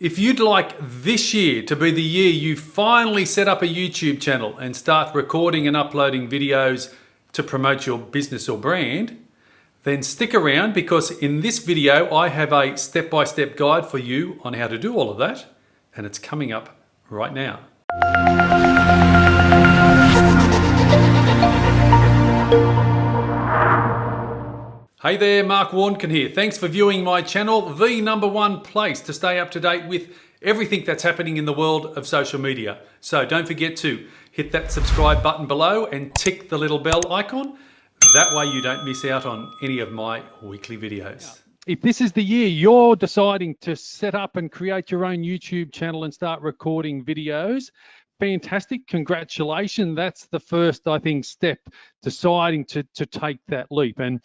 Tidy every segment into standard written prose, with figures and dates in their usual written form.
If you'd like this year to be the year you finally set up a YouTube channel and start recording and uploading videos to promote your business or brand, then stick around, because in this video I have a step-by-step guide for you on how to do all of that, and it's coming up right now. Hey there, Mark Warnken here. Thanks for viewing my channel, the #1 place to stay up to date with everything that's happening in the world of social media. So don't forget to hit that subscribe button below and tick the little bell icon. That way you don't miss out on any of my weekly videos. If this is the year you're deciding to set up and create your own YouTube channel and start recording videos, fantastic, congratulations. That's the first, I think, step, deciding to take that leap. And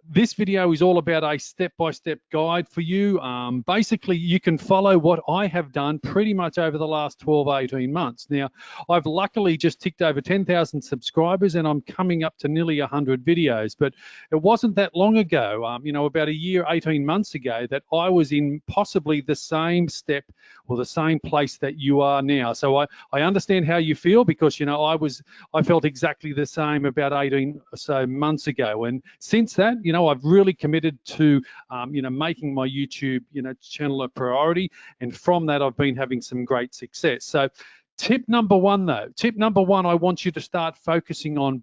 this video is all about a step-by-step guide for you. Basically, you can follow what I have done pretty much over the last 12, 18 months. Now, I've luckily just ticked over 10,000 subscribers and I'm coming up to nearly 100 videos. But it wasn't that long ago, about a year, 18 months ago, that I was in possibly the same step or the same place that you are now. So I understand how you feel, because, I felt exactly the same about 18 or so months ago. And since that, I've really committed to, making my YouTube, channel a priority. And from that, I've been having some great success. So tip number one, I want you to start focusing on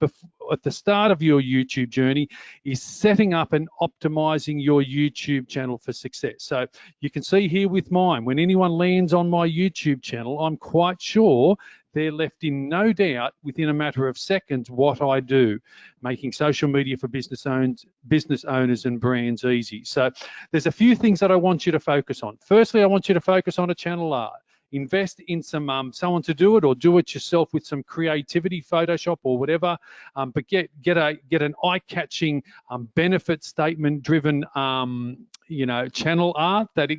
at the start of your YouTube journey is setting up and optimizing your YouTube channel for success. So you can see here with mine, when anyone lands on my YouTube channel, I'm quite sure they're left in no doubt within a matter of seconds what I do, making social media for business owners and brands easy. So there's a few things that I want you to focus on. Firstly, I want you to focus on a channel art. Invest in someone to do it, or do it yourself with some creativity, Photoshop or whatever. But get an eye-catching, benefit statement-driven, channel art that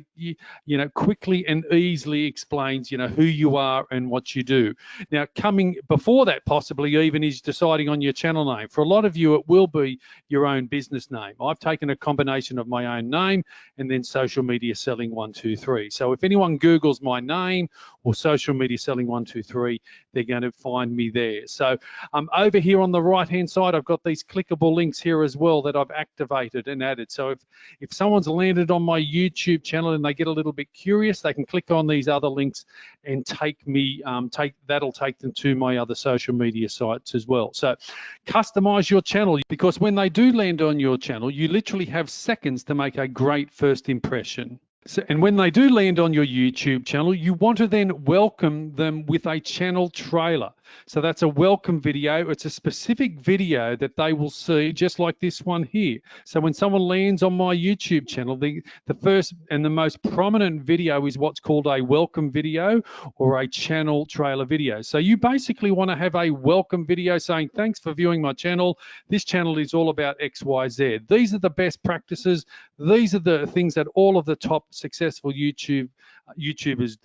quickly and easily explains who you are and what you do. Now, coming before that, possibly even, is deciding on your channel name. For a lot of you, it will be your own business name. I've taken a combination of my own name and then Social Media Selling 123. So if anyone Googles my name or Social Media Selling 123, they're going to find me there. So over here on the right hand side, I've got these clickable links here as well that I've activated and added. So if someone's landed on my YouTube channel and they get a little bit curious, they can click on these other links and that'll take them to my other social media sites as well. So customize your channel, because when they do land on your channel, you literally have seconds to make a great first impression. And when they do land on your YouTube channel, you want to then welcome them with a channel trailer. So that's a welcome video. It's a specific video that they will see, just like this one here. So when someone lands on my YouTube channel, the first and the most prominent video is what's called a welcome video or a channel trailer video. So you basically want to have a welcome video saying, thanks for viewing my channel. This channel is all about X, Y, Z. These are the best practices. These are the things that all of the top successful YouTubers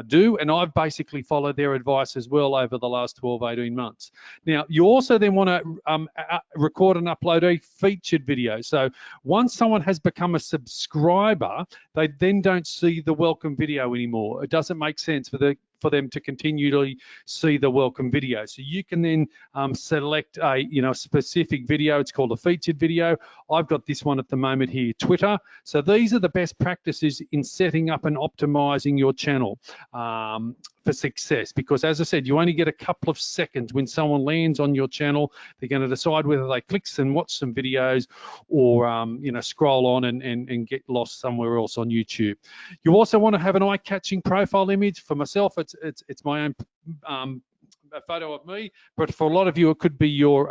do, and I've basically followed their advice as well over the last 12, 18 months. Now, you also then want to record and upload a featured video. So once someone has become a subscriber, they then don't see the welcome video anymore. It doesn't make sense for them to continually see the welcome video. So you can then select a specific video. It's called a featured video. I've got this one at the moment here, Twitter. So these are the best practices in setting up and optimizing your channel for success, because as I said, you only get a couple of seconds. When someone lands on your channel, they're going to decide whether they click and watch some videos or scroll on and get lost somewhere else on YouTube. You also want to have an eye-catching profile image. For myself, it's my own a photo of me, but for a lot of you, it could be your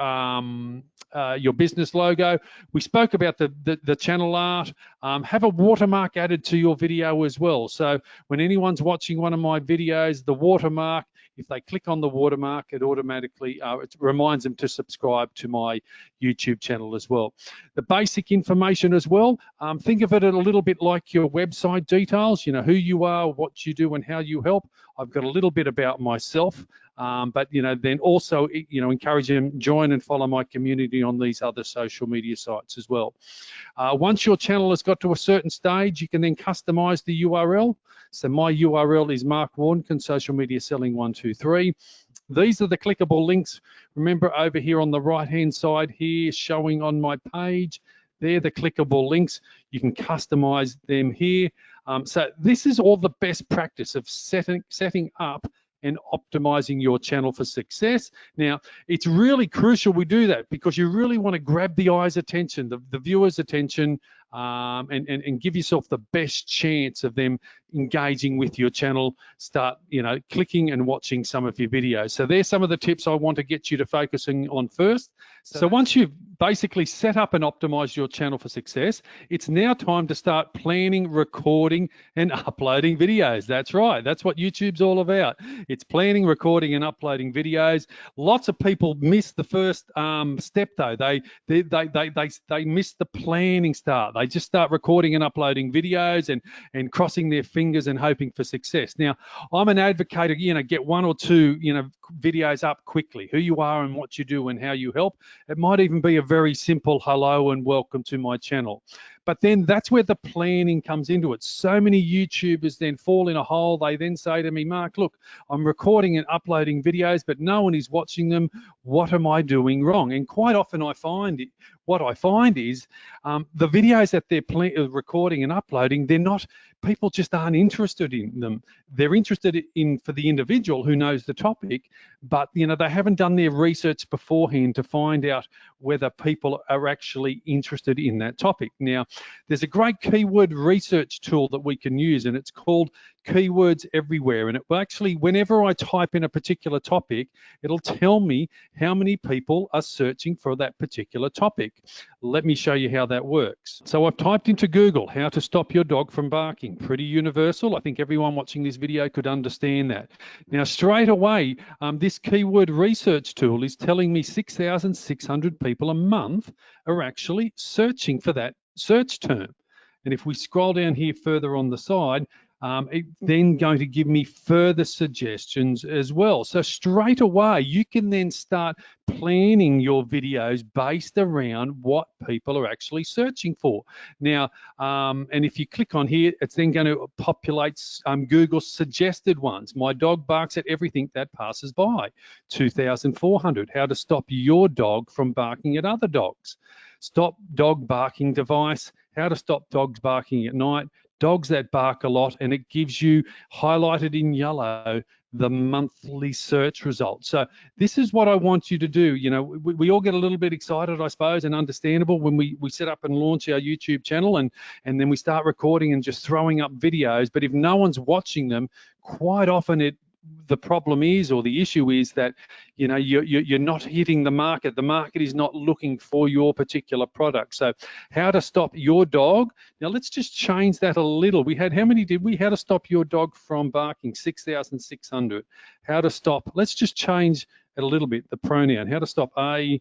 business logo. We spoke about the channel art. Have a watermark added to your video as well. So when anyone's watching one of my videos, the watermark, if they click on the watermark, it automatically it reminds them to subscribe to my YouTube channel as well. The basic information as well, think of it a little bit like your website details, who you are, what you do, and how you help. I've got a little bit about myself, but then also encourage them join and follow my community on these other social media sites as well. Once your channel has got to a certain stage, you can then customize the URL. So my URL is Mark Warnken, Social Media Selling 123. These are the clickable links. Remember, over here on the right-hand side here, showing on my page, they're the clickable links. You can customize them here. So this is all the best practice of setting up and optimizing your channel for success. Now, it's really crucial we do that, because you really want to grab the eye's attention, the viewer's attention, and give yourself the best chance of them engaging with your channel, start clicking and watching some of your videos. So there's some of the tips I want to get you to focusing on first. So once you've basically set up and optimized your channel for success, it's now time to start planning, recording, and uploading videos. That's right. That's what YouTube's all about. It's planning, recording, and uploading videos. Lots of people miss the first step though. They miss the planning start. They just start recording and uploading videos and crossing their fingers and hoping for success. Now, I'm an advocate of, get one or two, videos up quickly, who you are and what you do and how you help. It might even be a very simple hello and welcome to my channel. But then that's where the planning comes into it. So many YouTubers then fall in a hole. They then say to me, Mark, look, I'm recording and uploading videos, but no one is watching them. What am I doing wrong? And quite often what I find is the videos that they're recording and uploading, people just aren't interested in them. They're interested in for the individual who knows the topic, but they haven't done their research beforehand to find out whether people are actually interested in that topic. Now, there's a great keyword research tool that we can use, and it's called Keywords Everywhere. And it will actually, whenever I type in a particular topic, it'll tell me how many people are searching for that particular topic. Let me show you how that works. So I've typed into Google, how to stop your dog from barking. Pretty universal. I think everyone watching this video could understand that. Now, straight away, this keyword research tool is telling me 6,600 people a month are actually searching for that search term. And if we scroll down here further on the side, it's then going to give me further suggestions as well. So straight away, you can then start planning your videos based around what people are actually searching for. Now, and if you click on here, it's then going to populate Google's suggested ones. My dog barks at everything that passes by. 2,400. How to stop your dog from barking at other dogs. Stop dog barking device. How to stop dogs barking at night. Dogs that bark a lot, and it gives you highlighted in yellow the monthly search results. So this is what I want you to do. We all get a little bit excited, I suppose, and understandable when we set up and launch our YouTube channel and then we start recording and just throwing up videos. But if no one's watching them, quite often the problem is, or the issue is, that you're not hitting the market. The market is not looking for your particular product. So how to stop your dog. Now let's just change that a little. We had, how many did we? How to stop your dog from barking, 6,600. How to stop, let's just change it a little bit, the pronoun. How to stop a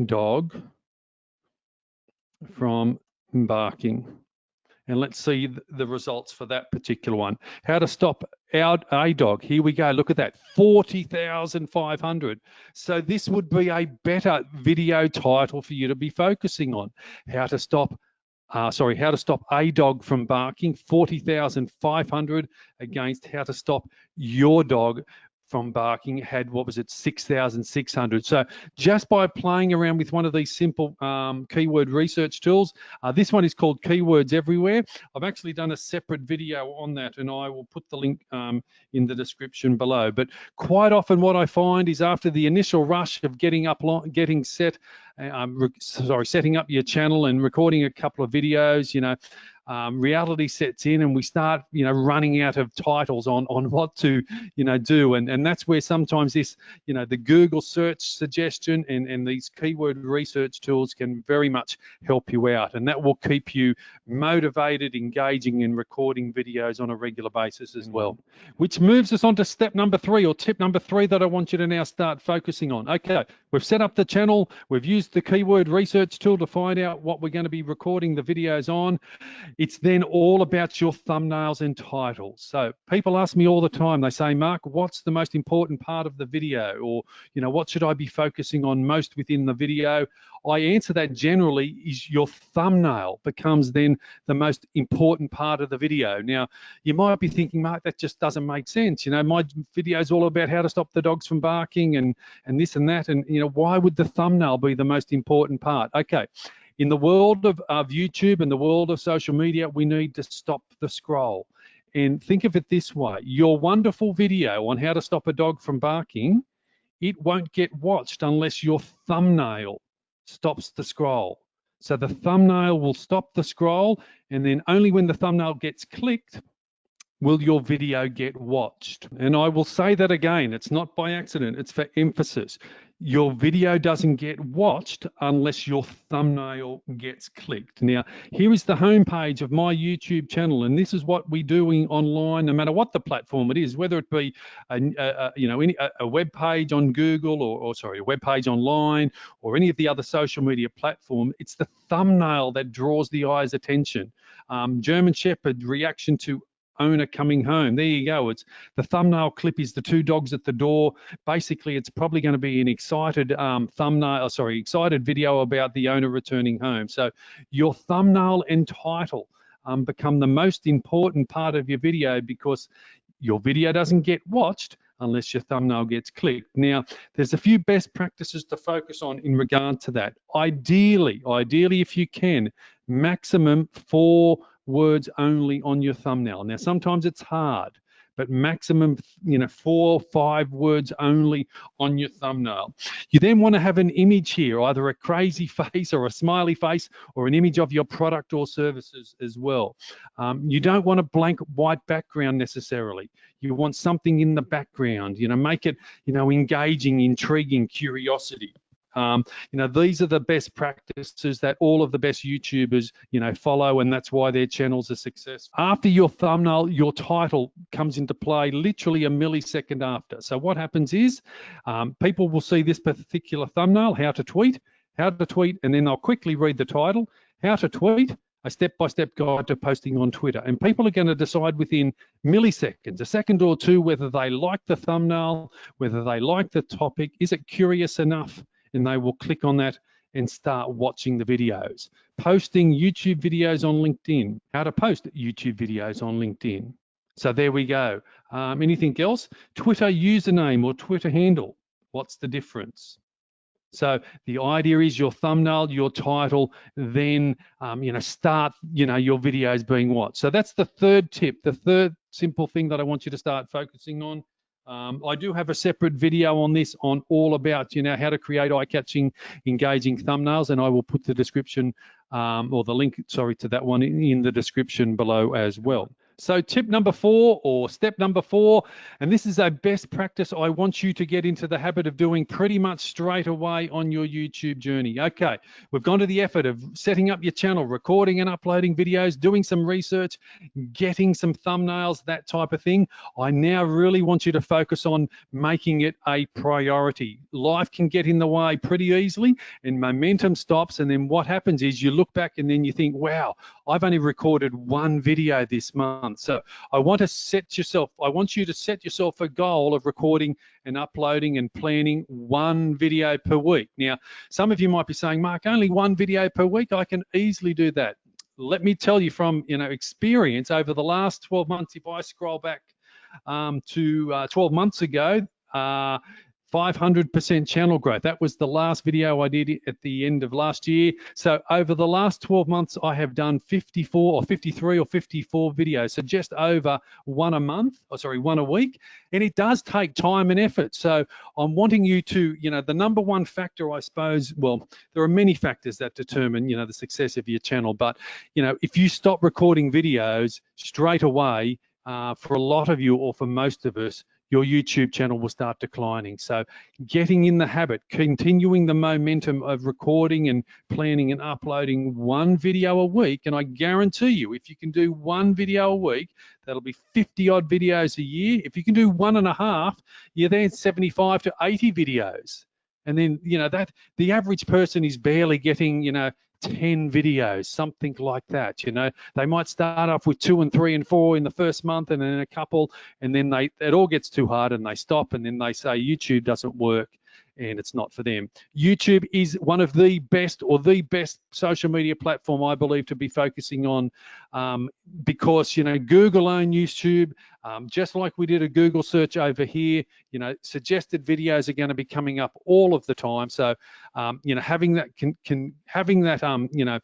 dog from barking. And let's see the results for that particular one. How to stop a dog. Here we go. Look at that, 40,500. So this would be a better video title for you to be focusing on. How to stop a dog from barking, 40,500 against how to stop your dog from barking had, 6,600. So just by playing around with one of these simple keyword research tools, this one is called Keywords Everywhere. I've actually done a separate video on that, and I will put the link in the description below. But quite often what I find is, after the initial rush of setting up your channel and recording a couple of videos, reality sets in, and we start, running out of titles on what to, do. And that's where sometimes this, the Google search suggestion and these keyword research tools can very much help you out. And that will keep you motivated, engaging, and recording videos on a regular basis as well. Which moves us on to step number 3, or tip number 3, that I want you to now start focusing on. Okay, we've set up the channel. We've used the keyword research tool to find out what we're going to be recording the videos on. It's then all about your thumbnails and titles. So people ask me all the time, they say, Mark, what's the most important part of the video? Or, what should I be focusing on most within the video? I answer that generally is your thumbnail becomes then the most important part of the video. Now, you might be thinking, Mark, that just doesn't make sense. My video is all about how to stop the dogs from barking and this and that. And, why would the thumbnail be the most important part? Okay. In the world of YouTube and the world of social media, we need to stop the scroll. And think of it this way. Your wonderful video on how to stop a dog from barking, it won't get watched unless your thumbnail stops the scroll. So the thumbnail will stop the scroll, and then only when the thumbnail gets clicked will your video get watched. And I will say that again, it's not by accident, it's for emphasis. Your video doesn't get watched unless your thumbnail gets clicked. Now, here is the homepage of my YouTube channel, and this is what we're doing online, no matter what the platform it is, whether it be a web page on Google or a web page online or any of the other social media platform. It's the thumbnail that draws the eye's attention. German Shepherd reaction to owner coming home. There you go. It's the thumbnail clip is the two dogs at the door. Basically, it's probably going to be an excited excited video about the owner returning home. So your thumbnail and title become the most important part of your video, because your video doesn't get watched unless your thumbnail gets clicked. Now, there's a few best practices to focus on in regard to that. Ideally, if you can, maximum 4 words only on your thumbnail. Now, sometimes it's hard, but maximum 4 or 5 words only on your thumbnail. You then want to have an image here, either a crazy face or a smiley face, or an image of your product or services as well. You don't want a blank white background necessarily. You want something in the background, make it engaging, intriguing, curiosity. These are the best practices that all of the best YouTubers, follow, and that's why their channels are successful. After your thumbnail, your title comes into play literally a millisecond after. So what happens is people will see this particular thumbnail, how to tweet, and then they'll quickly read the title, how to tweet, a step-by-step guide to posting on Twitter. And people are going to decide within milliseconds, a second or two, whether they like the thumbnail, whether they like the topic, is it curious enough? And they will click on that and start watching the videos. Posting YouTube videos on LinkedIn. How to post YouTube videos on LinkedIn. So there we go. Anything else? Twitter username or Twitter handle. What's the difference? So the idea is your thumbnail, your title, then start your videos being watched. So that's the third tip, the third simple thing that I want you to start focusing on. I do have a separate video on this, on all about how to create eye-catching, engaging thumbnails, and I will put the description or the link, to that one in the description below as well. So tip number 4, or step number 4, and this is a best practice I want you to get into the habit of doing pretty much straight away on your YouTube journey. Okay, we've gone to the effort of setting up your channel, recording and uploading videos, doing some research, getting some thumbnails, that type of thing. I now really want you to focus on making it a priority. Life can get in the way pretty easily and momentum stops, and then what happens is you look back and then you think, wow, I've only recorded 1 video this month. So I want you to set yourself a goal of recording and uploading and planning 1 video per week. Now, some of you might be saying, Mark, only 1 video per week? I can easily do that. Let me tell you from experience over the last 12 months, if I scroll back to 12 months ago, 500% channel growth. That was the last video I did at the end of last year. So over the last 12 months, I have done 54 or 53 or 54 videos. So just over 1 a week. And it does take time and effort. So I'm wanting you to, the number one factor, I suppose, well, there are many factors that determine, the success of your channel. But, if you stop recording videos straight away, for a lot of you, or for most of us, your YouTube channel will start declining. So getting in the habit, continuing the momentum of recording and planning and uploading 1 video a week, and I guarantee you, if you can do 1 video a week, that'll be 50 odd videos a year. If you can do 1.5, you're there 75 to 80 videos. And then, that the average person is barely getting, 10 videos, something like that. You know, they might start off with 2 and 3 and 4 in the first month, and then a couple, and then it all gets too hard and they stop, and then they say YouTube doesn't work and it's not for them. YouTube is one of the best, or the best social media platform, I believe, to be focusing on, because, you know, Google own YouTube, just like we did a Google search over here. You know, suggested videos are going to be coming up all of the time. So, you know, having that you know,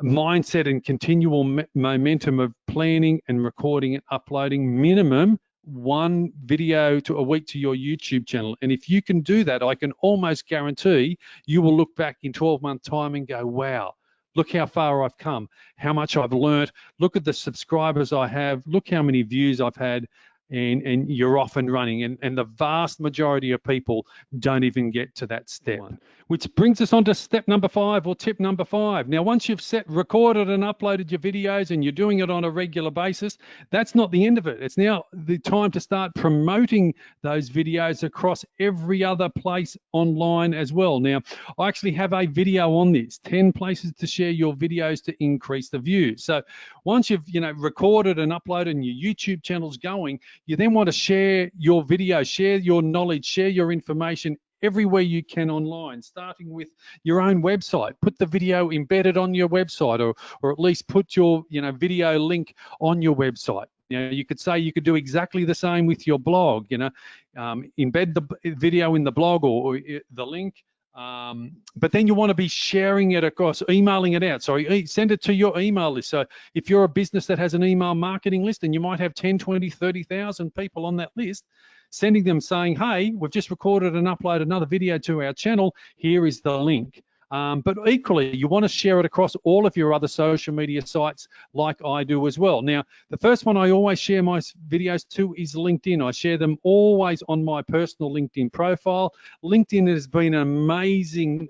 mindset and continual momentum of planning and recording and uploading minimum one video to a week to your YouTube channel. And if you can do that, I can almost guarantee you will look back in 12-month time and go, wow, look how far I've come, how much I've learned. Look at the subscribers I have. Look how many views I've had. And you're off and running. And the vast majority of people don't even get to that step. Which brings us on to step number 5, or tip number 5. Now, once you've recorded and uploaded your videos and you're doing it on a regular basis, that's not the end of it. It's now the time to start promoting those videos across every other place online as well. Now, I actually have a video on this, 10 places to share your videos to increase the views. So once you've, you know, recorded and uploaded and your YouTube channel's going, you then want to share your video, share your knowledge, share your information everywhere you can online, starting with your own website. Put the video embedded on your website, or at least put your, you know, video link on your website. You know, you could say you could do exactly the same with your blog. You know, embed the video in the blog, or the link. But then you want to be sharing it across, emailing it out. Sorry, send it to your email list. So if you're a business that has an email marketing list and you might have 10, 20, 30,000 people on that list, sending them saying, hey, we've just recorded and uploaded another video to our channel. Here is the link. But equally, you want to share it across all of your other social media sites like I do as well. Now, the first one I always share my videos to is LinkedIn. I share them always on my personal LinkedIn profile. LinkedIn has been an amazing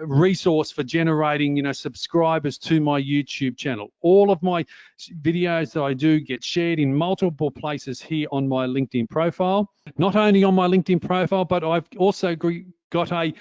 resource for generating, you know, subscribers to my YouTube channel. All of my videos that I do get shared in multiple places here on my LinkedIn profile. Not only on my LinkedIn profile, but I've also got a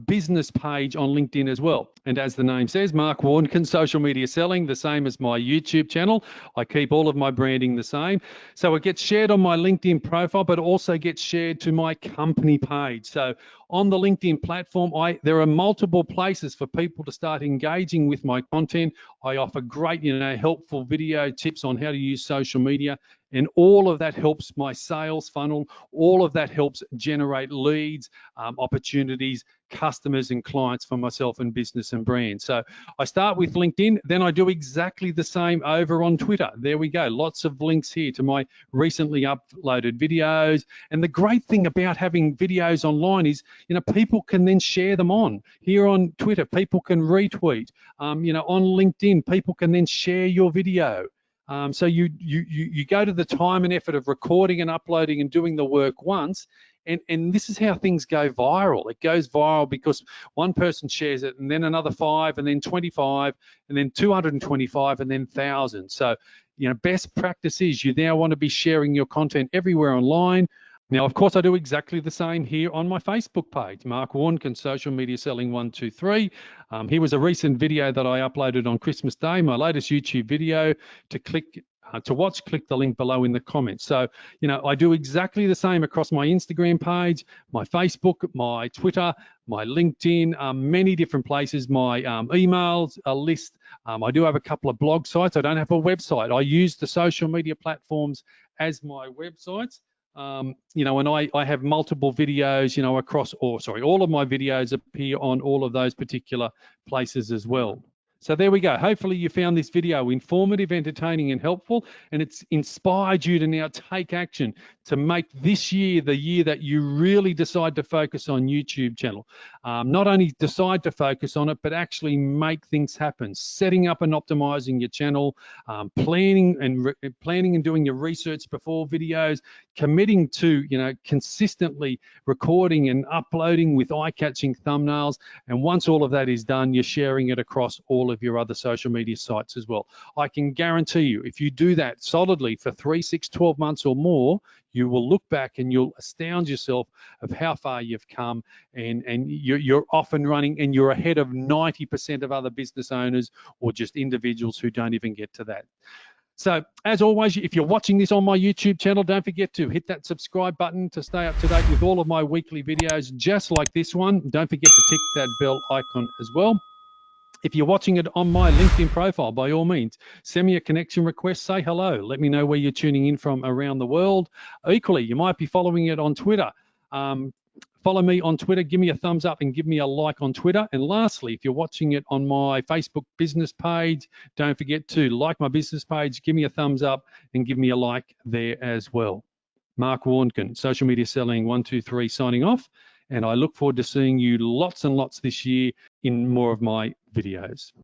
business page on LinkedIn as well. And as the name says, Mark Warnkin, social media selling, the same as my YouTube channel. I keep all of my branding the same. So it gets shared on my LinkedIn profile, but also gets shared to my company page. So on the LinkedIn platform, there are multiple places for people to start engaging with my content. I offer great, you know, helpful video tips on how to use social media. And all of that helps my sales funnel. All of that helps generate leads, opportunities, customers and clients for myself and business and brand. So I start with LinkedIn, then I do exactly the same over on Twitter. There we go. Lots of links here to my recently uploaded videos. And the great thing about having videos online is, you know, people can then share them on. Here on Twitter, people can retweet. You know, on LinkedIn, people can then share your video. So you go to the time and effort of recording and uploading and doing the work once, and this is how things go viral. It goes viral because one person shares it, and then another 5, and then 25, and then 225, and then 1,000. So, you know, best practice is you now want to be sharing your content everywhere online. Now, of course, I do exactly the same here on my Facebook page, Mark Warnkin, Social Media Selling 123. Here was a recent video that I uploaded on Christmas Day, my latest YouTube video. To watch, click the link below in the comments. So, you know, I do exactly the same across my Instagram page, my Facebook, my Twitter, my LinkedIn, many different places, my emails, a list. I do have a couple of blog sites. I don't have a website. I use the social media platforms as my websites. You know, and I have multiple videos, you know, all of my videos appear on all of those particular places as well. So there we go. Hopefully you found this video informative, entertaining, and helpful, and it's inspired you to now take action to make this year the year that you really decide to focus on YouTube channel. Not only decide to focus on it, but actually make things happen. Setting up and optimizing your channel, planning and doing your research before videos, committing to, you know, consistently recording and uploading with eye-catching thumbnails. And once all of that is done, you're sharing it across all of your other social media sites as well. I can guarantee you, if you do that solidly for 3, 6, 12 months or more, you will look back and you'll astound yourself of how far you've come, and you're off and running, and you're ahead of 90% of other business owners or just individuals who don't even get to that. So as always, if you're watching this on my YouTube channel, don't forget to hit that subscribe button to stay up to date with all of my weekly videos just like this one. Don't forget to tick that bell icon as well. If you're watching it on my LinkedIn profile, by all means, send me a connection request, say hello, let me know where you're tuning in from around the world. Equally, you might be following it on Twitter. Follow me on Twitter, give me a thumbs up and give me a like on Twitter. And lastly, if you're watching it on my Facebook business page, don't forget to like my business page, give me a thumbs up and give me a like there as well. Mark Warnken, Social Media Selling 123, signing off. And I look forward to seeing you lots and lots this year in more of my videos.